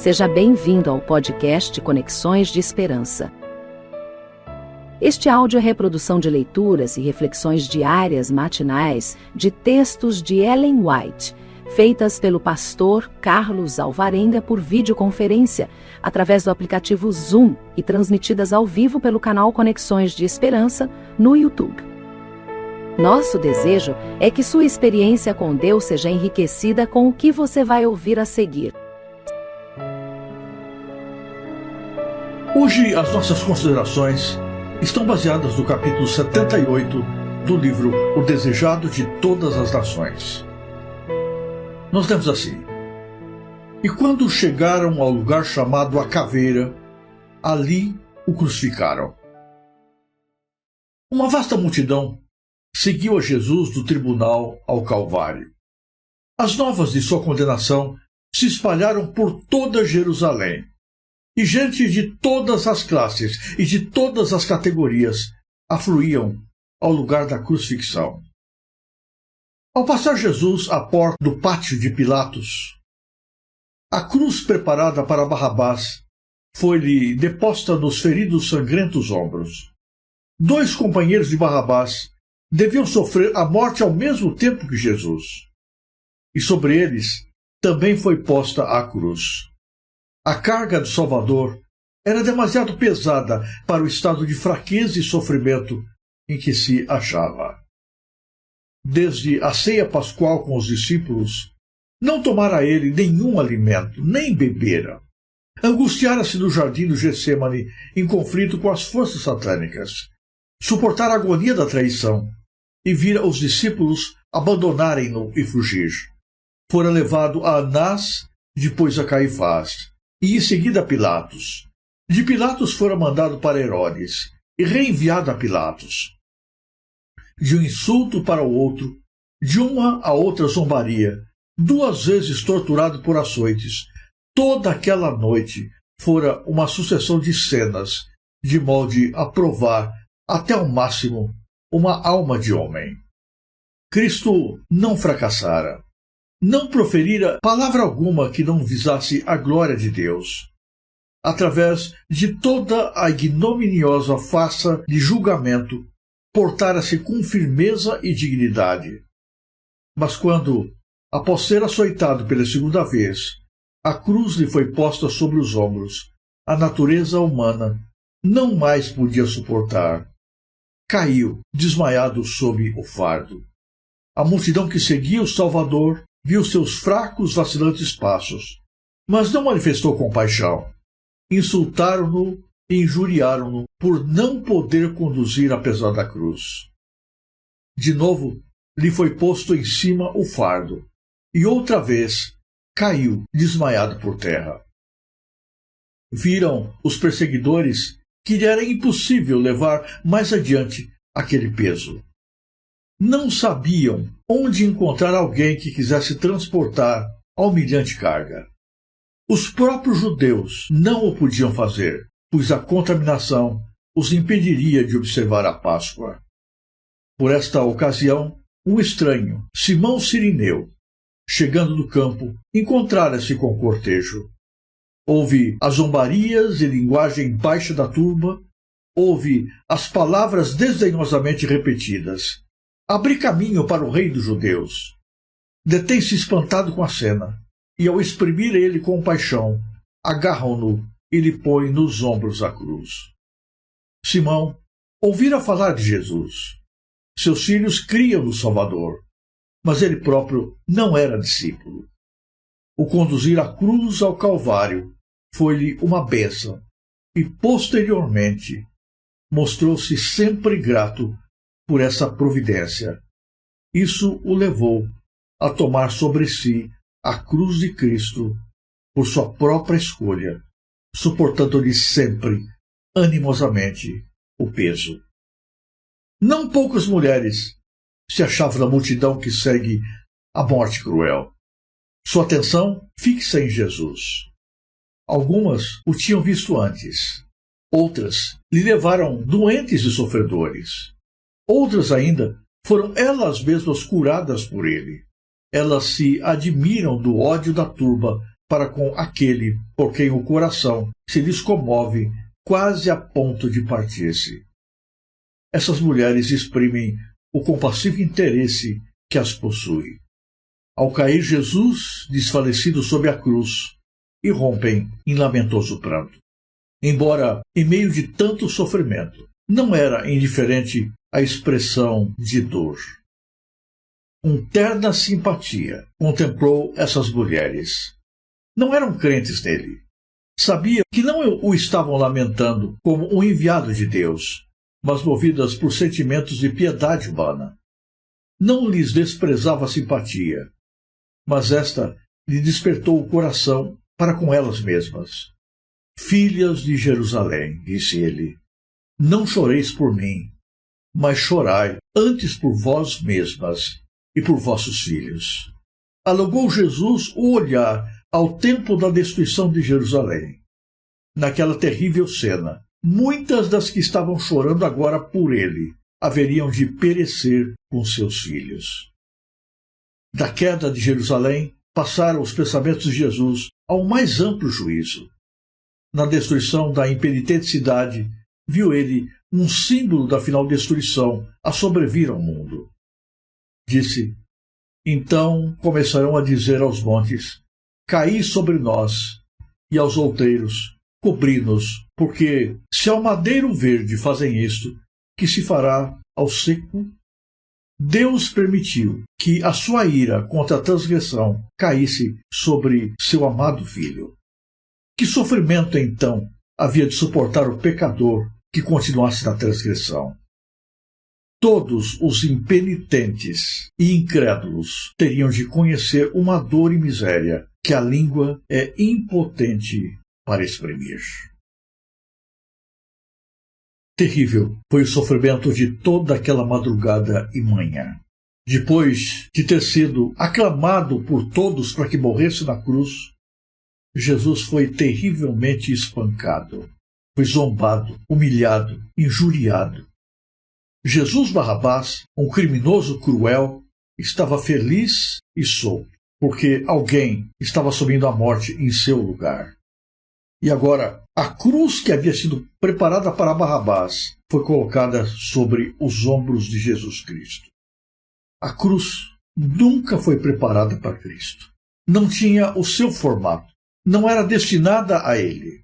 Seja bem-vindo ao podcast Conexões de Esperança. Este áudio é reprodução de leituras e reflexões diárias matinais de textos de Ellen White, feitas pelo pastor Carlos Alvarenga por videoconferência, através do aplicativo Zoom e transmitidas ao vivo pelo canal Conexões de Esperança no YouTube. Nosso desejo é que sua experiência com Deus seja enriquecida com o que você vai ouvir a seguir. Hoje, as nossas considerações estão baseadas no capítulo 78 do livro O Desejado de Todas as Nações. Nós lemos assim: E quando chegaram ao lugar chamado A Caveira, ali o crucificaram. Uma vasta multidão seguiu a Jesus do tribunal ao Calvário. As novas de sua condenação se espalharam por toda Jerusalém. E gente de todas as classes e de todas as categorias afluíam ao lugar da crucifixão. Ao passar Jesus à porta do pátio de Pilatos, a cruz preparada para Barrabás foi-lhe deposta nos feridos sangrentos ombros. 2 companheiros de Barrabás deviam sofrer a morte ao mesmo tempo que Jesus. E sobre eles também foi posta a cruz. A carga do Salvador era demasiado pesada para o estado de fraqueza e sofrimento em que se achava. Desde a ceia pascual com os discípulos, não tomara ele nenhum alimento, nem bebera. Angustiara-se no jardim do Getsêmani em conflito com as forças satânicas. Suportara a agonia da traição e vira os discípulos abandonarem-no e fugir. Fora levado a Anás, depois a Caifás, e em seguida a Pilatos. De Pilatos fora mandado para Herodes, e reenviado a Pilatos. De um insulto para o outro, de uma a outra zombaria, 2 vezes torturado por açoites, toda aquela noite fora uma sucessão de cenas, de modo a provar, até ao máximo, uma alma de homem. Cristo não fracassara. Não proferira palavra alguma que não visasse a glória de Deus. Através de toda a ignominiosa farsa de julgamento, portara-se com firmeza e dignidade. Mas quando, após ser açoitado pela segunda vez, a cruz lhe foi posta sobre os ombros, a natureza humana não mais podia suportar. Caiu, desmaiado sob o fardo. A multidão que seguia o Salvador viu seus fracos, vacilantes passos, mas não manifestou compaixão. Insultaram-no e injuriaram-no por não poder conduzir apesar da cruz. De novo, lhe foi posto em cima o fardo, e outra vez caiu desmaiado por terra. Viram os perseguidores que lhe era impossível levar mais adiante aquele peso. Não sabiam onde encontrar alguém que quisesse transportar a humilhante carga. Os próprios judeus não o podiam fazer, pois a contaminação os impediria de observar a Páscoa. Por esta ocasião, um estranho, Simão Cirineu, chegando do campo, encontrara-se com o cortejo. Houve as zombarias e linguagem baixa da turba, houve as palavras desdenhosamente repetidas. Abri caminho para o rei dos judeus. Detém-se espantado com a cena, e ao exprimir ele compaixão, agarram-no e lhe põem nos ombros a cruz. Simão ouvira falar de Jesus. Seus filhos criam no Salvador, mas ele próprio não era discípulo. O conduzir a cruz ao Calvário foi-lhe uma bênção, e posteriormente mostrou-se sempre grato por essa providência. Isso o levou a tomar sobre si a cruz de Cristo por sua própria escolha, suportando-lhe sempre, animosamente, o peso. Não poucas mulheres se achavam na multidão que segue a morte cruel. Sua atenção fixa em Jesus. Algumas o tinham visto antes. Outras lhe levaram doentes e sofredores. Outras ainda foram elas mesmas curadas por ele. Elas se admiram do ódio da turba para com aquele por quem o coração se lhes comove quase a ponto de partir-se. Essas mulheres exprimem o compassivo interesse que as possui. Ao cair Jesus, desfalecido sob a cruz, irrompem em lamentoso pranto. Embora em meio de tanto sofrimento, não era indiferente a expressão de dor. Com terna simpatia, contemplou essas mulheres. Não eram crentes nele. Sabia que não o estavam lamentando como um enviado de Deus, mas movidas por sentimentos de piedade humana. Não lhes desprezava a simpatia, mas esta lhe despertou o coração para com elas mesmas. Filhas de Jerusalém, disse ele, não choreis por mim, mas chorai antes por vós mesmas e por vossos filhos. Alongou Jesus o olhar ao tempo da destruição de Jerusalém. Naquela terrível cena, muitas das que estavam chorando agora por ele haveriam de perecer com seus filhos. Da queda de Jerusalém, passaram os pensamentos de Jesus ao mais amplo juízo. Na destruição da impenitente cidade, viu ele um símbolo da final destruição a sobrevir ao mundo. Disse, então começarão a dizer aos montes, caí sobre nós, e aos outeiros, cobri-nos, porque se ao madeiro verde fazem isto, que se fará ao seco? Deus permitiu que a sua ira contra a transgressão caísse sobre seu amado filho. Que sofrimento, então, havia de suportar o pecador que continuasse na transgressão? Todos os impenitentes e incrédulos teriam de conhecer uma dor e miséria que a língua é impotente para exprimir. Terrível foi o sofrimento de toda aquela madrugada e manhã. Depois de ter sido aclamado por todos para que morresse na cruz, Jesus foi terrivelmente espancado, foi zombado, humilhado, injuriado. Jesus Barrabás, um criminoso cruel, estava feliz e solto, porque alguém estava assumindo a morte em seu lugar. E agora, a cruz que havia sido preparada para Barrabás foi colocada sobre os ombros de Jesus Cristo. A cruz nunca foi preparada para Cristo. Não tinha o seu formato. Não era destinada a ele.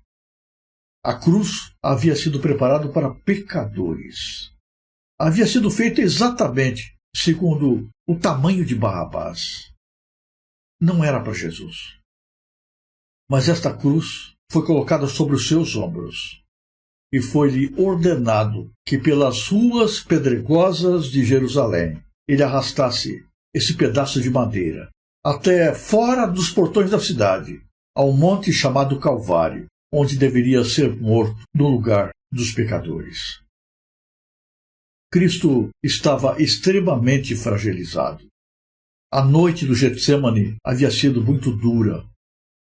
A cruz havia sido preparada para pecadores. Havia sido feita exatamente segundo o tamanho de Barrabás. Não era para Jesus. Mas esta cruz foi colocada sobre os seus ombros, e foi-lhe ordenado que pelas ruas pedregosas de Jerusalém ele arrastasse esse pedaço de madeira até fora dos portões da cidade, ao monte chamado Calvário, onde deveria ser morto no lugar dos pecadores. Cristo estava extremamente fragilizado. A noite do Getsêmani havia sido muito dura.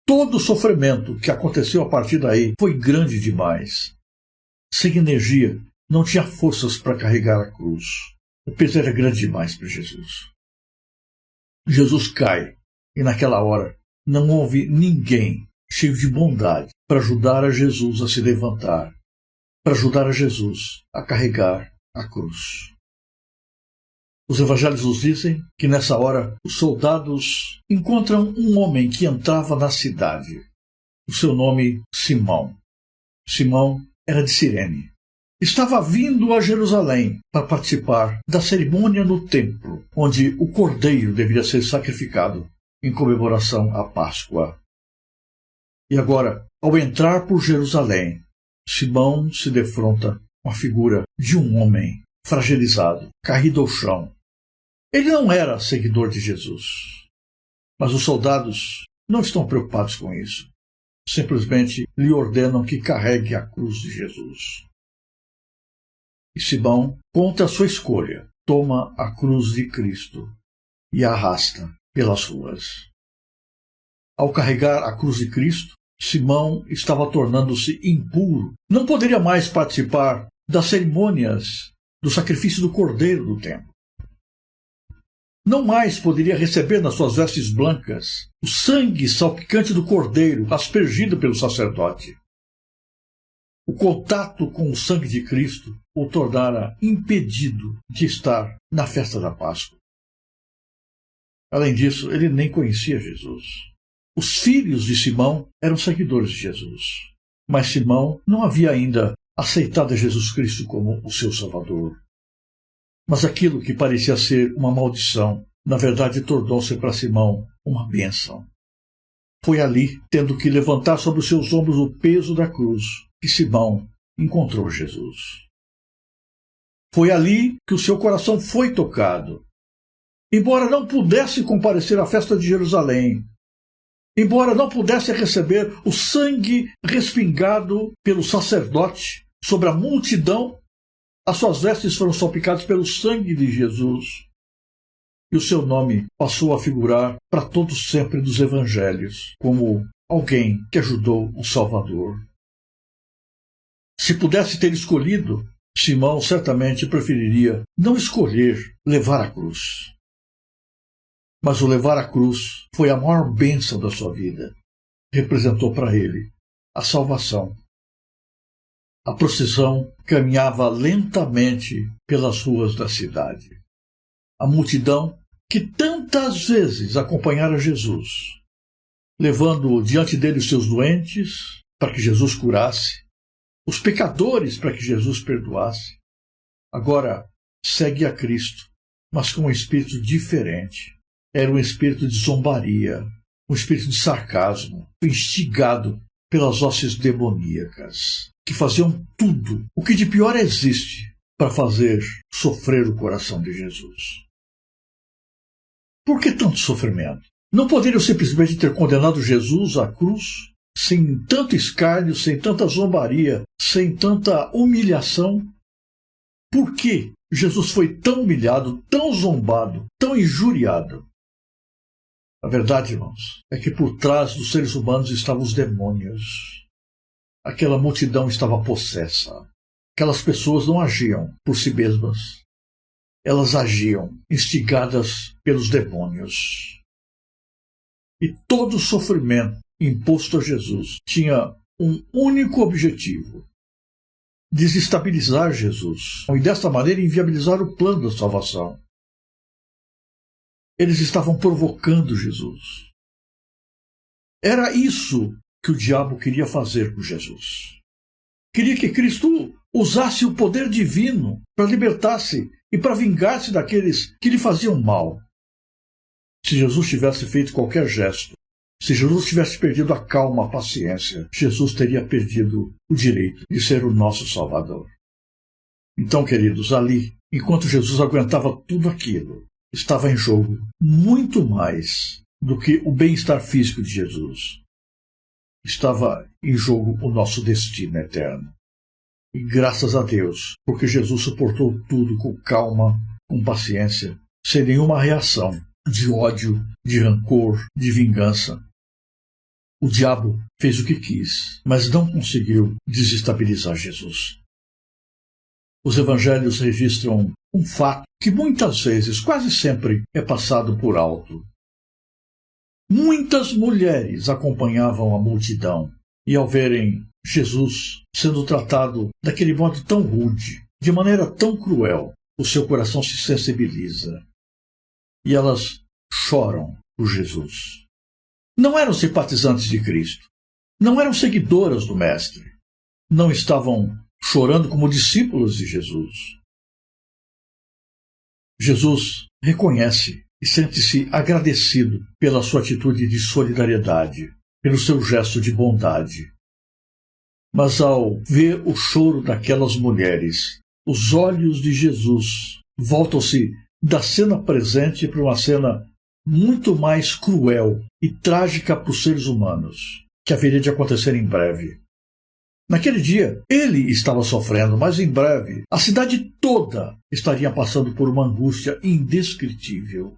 Todo o sofrimento que aconteceu a partir daí foi grande demais. Sem energia, não tinha forças para carregar a cruz. O peso era grande demais para Jesus. Jesus cai, e naquela hora não houve ninguém cheio de bondade para ajudar a Jesus a se levantar, para ajudar a Jesus a carregar a cruz. Os evangelhos nos dizem que nessa hora os soldados encontram um homem que entrava na cidade. O seu nome, Simão. Simão era de Cirene. Estava vindo a Jerusalém para participar da cerimônia no templo, onde o cordeiro deveria ser sacrificado em comemoração à Páscoa. E agora, ao entrar por Jerusalém, Simão se defronta com a figura de um homem fragilizado, caído ao chão. Ele não era seguidor de Jesus, mas os soldados não estão preocupados com isso. Simplesmente lhe ordenam que carregue a cruz de Jesus. E Simão, contra a sua escolha, toma a cruz de Cristo e a arrasta pelas ruas. Ao carregar a cruz de Cristo, Simão estava tornando-se impuro. Não poderia mais participar das cerimônias do sacrifício do cordeiro do templo. não mais poderia receber nas suas vestes brancas o sangue salpicante do cordeiro aspergido pelo sacerdote. O contato com o sangue de Cristo o tornara impedido de estar na festa da Páscoa. Além disso, ele nem conhecia Jesus. Os filhos de Simão eram seguidores de Jesus, mas Simão não havia ainda aceitado Jesus Cristo como o seu Salvador. Mas aquilo que parecia ser uma maldição, na verdade tornou-se para Simão uma bênção. Foi ali, tendo que levantar sobre os seus ombros o peso da cruz, que Simão encontrou Jesus. Foi ali que o seu coração foi tocado. Embora não pudesse comparecer à festa de Jerusalém, embora não pudesse receber o sangue respingado pelo sacerdote sobre a multidão, as suas vestes foram salpicadas pelo sangue de Jesus. E o seu nome passou a figurar para todos sempre dos evangelhos, como alguém que ajudou o Salvador. Se pudesse ter escolhido, Simão certamente preferiria não escolher levar a cruz. Mas o levar a cruz foi a maior bênção da sua vida. Representou para ele a salvação. A procissão caminhava lentamente pelas ruas da cidade. A multidão que tantas vezes acompanhara Jesus, levando diante dele os seus doentes para que Jesus curasse, os pecadores para que Jesus perdoasse, agora segue a Cristo, mas com um espírito diferente. Era um espírito de zombaria, um espírito de sarcasmo, instigado pelas hostes demoníacas, que faziam tudo o que de pior existe para fazer sofrer o coração de Jesus. Por que tanto sofrimento? Não poderiam simplesmente ter condenado Jesus à cruz sem tanto escárnio, sem tanta zombaria, sem tanta humilhação? Por que Jesus foi tão humilhado, tão zombado, tão injuriado? A verdade, irmãos, é que por trás dos seres humanos estavam os demônios. Aquela multidão estava possessa. Aquelas pessoas não agiam por si mesmas. Elas agiam instigadas pelos demônios. E todo o sofrimento imposto a Jesus tinha um único objetivo: desestabilizar Jesus e desta maneira inviabilizar o plano da salvação. Eles estavam provocando Jesus. Era isso que o diabo queria fazer com Jesus. Queria que Cristo usasse o poder divino para libertar-se e para vingar-se daqueles que lhe faziam mal. Se Jesus tivesse feito qualquer gesto, se Jesus tivesse perdido a calma, a paciência, Jesus teria perdido o direito de ser o nosso Salvador. Então, queridos, ali, enquanto Jesus aguentava tudo aquilo, estava em jogo muito mais do que o bem-estar físico de Jesus. Estava em jogo o nosso destino eterno. E graças a Deus, porque Jesus suportou tudo com calma, com paciência, sem nenhuma reação de ódio, de rancor, de vingança. O diabo fez o que quis, mas não conseguiu desestabilizar Jesus. Os evangelhos registram um fato que muitas vezes, quase sempre, é passado por alto. Muitas mulheres acompanhavam a multidão e, ao verem Jesus sendo tratado daquele modo tão rude, de maneira tão cruel, o seu coração se sensibiliza. E elas choram por Jesus. Não eram simpatizantes de Cristo. Não eram seguidoras do Mestre. Não estavam chorando como discípulos de Jesus. Jesus reconhece e sente-se agradecido pela sua atitude de solidariedade, pelo seu gesto de bondade. Mas ao ver o choro daquelas mulheres, os olhos de Jesus voltam-se da cena presente para uma cena muito mais cruel e trágica para os seres humanos, que haveria de acontecer em breve. Naquele dia, ele estava sofrendo, mas em breve a cidade toda estaria passando por uma angústia indescritível.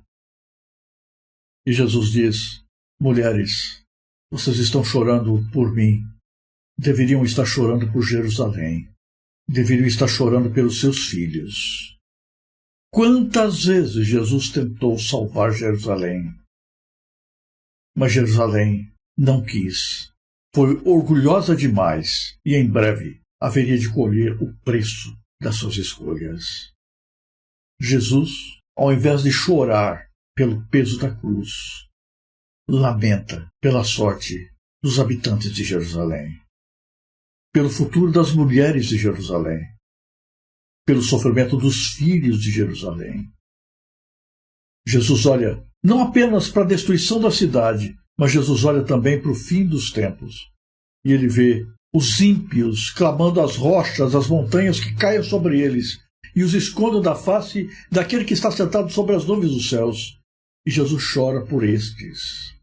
E Jesus diz: mulheres, vocês estão chorando por mim. Deveriam estar chorando por Jerusalém. Deveriam estar chorando pelos seus filhos. Quantas vezes Jesus tentou salvar Jerusalém, mas Jerusalém não quis. Foi orgulhosa demais e em breve haveria de colher o preço das suas escolhas. Jesus, ao invés de chorar pelo peso da cruz, lamenta pela sorte dos habitantes de Jerusalém, pelo futuro das mulheres de Jerusalém, pelo sofrimento dos filhos de Jerusalém. Jesus olha não apenas para a destruição da cidade, mas Jesus olha também para o fim dos tempos. E ele vê os ímpios clamando às rochas, às montanhas que caiam sobre eles e os escondam da face daquele que está sentado sobre as nuvens dos céus. E Jesus chora por estes,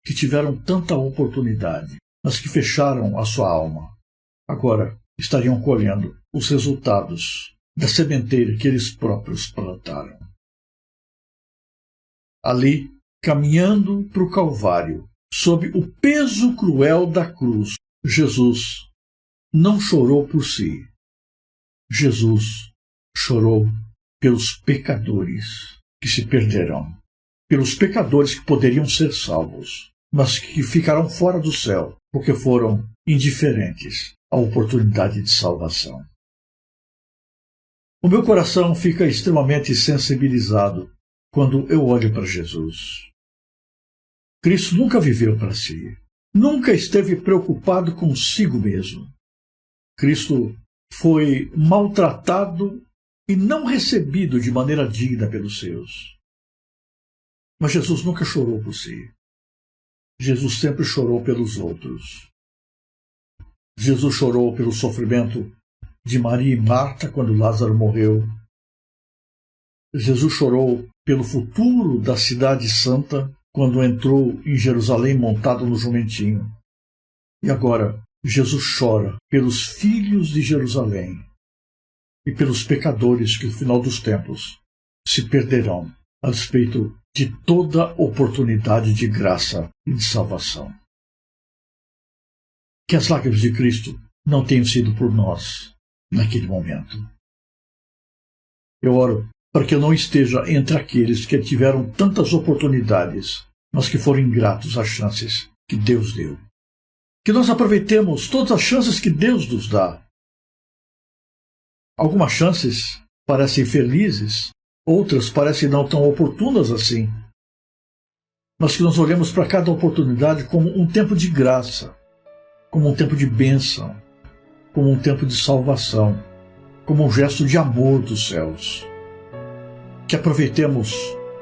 que tiveram tanta oportunidade, mas que fecharam a sua alma. Agora estariam colhendo os resultados da sementeira que eles próprios plantaram. Ali, caminhando para o Calvário, sob o peso cruel da cruz, Jesus não chorou por si. Jesus chorou pelos pecadores que se perderão, pelos pecadores que poderiam ser salvos, mas que ficarão fora do céu porque foram indiferentes à oportunidade de salvação. O meu coração fica extremamente sensibilizado quando eu olho para Jesus. Cristo nunca viveu para si, nunca esteve preocupado consigo mesmo. Cristo foi maltratado e não recebido de maneira digna pelos seus. Mas Jesus nunca chorou por si. Jesus sempre chorou pelos outros. Jesus chorou pelo sofrimento de Maria e Marta quando Lázaro morreu. Jesus chorou pelo futuro da cidade santa quando entrou em Jerusalém montado no jumentinho. E agora, Jesus chora pelos filhos de Jerusalém e pelos pecadores que, no final dos tempos, se perderão a despeito de toda oportunidade de graça e de salvação. Que as lágrimas de Cristo não tenham sido por nós naquele momento. Eu oro para que eu não esteja entre aqueles que tiveram tantas oportunidades, mas que foram ingratos às chances que Deus deu. Que nós aproveitemos todas as chances que Deus nos dá. Algumas chances parecem felizes, outras parecem não tão oportunas assim. Mas que nós olhemos para cada oportunidade como um tempo de graça, como um tempo de bênção, como um tempo de salvação, como um gesto de amor dos céus. Que aproveitemos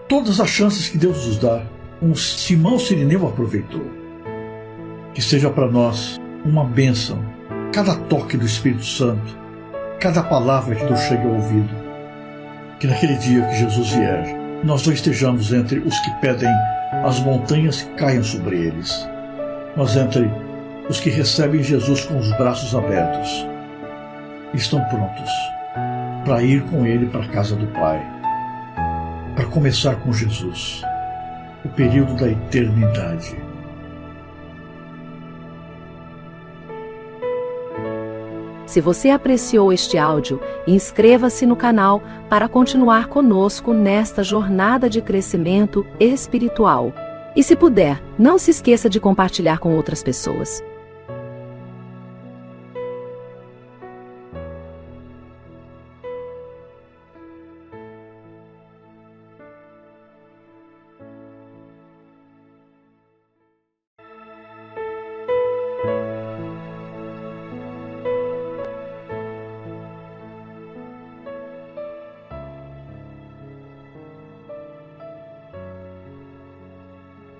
todas as chances que Deus nos dá, como Simão Sirineu aproveitou. Que seja para nós uma bênção cada toque do Espírito Santo, cada palavra que nos chegue ao ouvido. Que naquele dia que Jesus vier, nós não estejamos entre os que pedem as montanhas que caiam sobre eles, mas entre os que recebem Jesus com os braços abertos e estão prontos para ir com Ele para a casa do Pai, para começar com Jesus o período da eternidade. Se você apreciou este áudio, inscreva-se no canal para continuar conosco nesta jornada de crescimento espiritual. E se puder, não se esqueça de compartilhar com outras pessoas.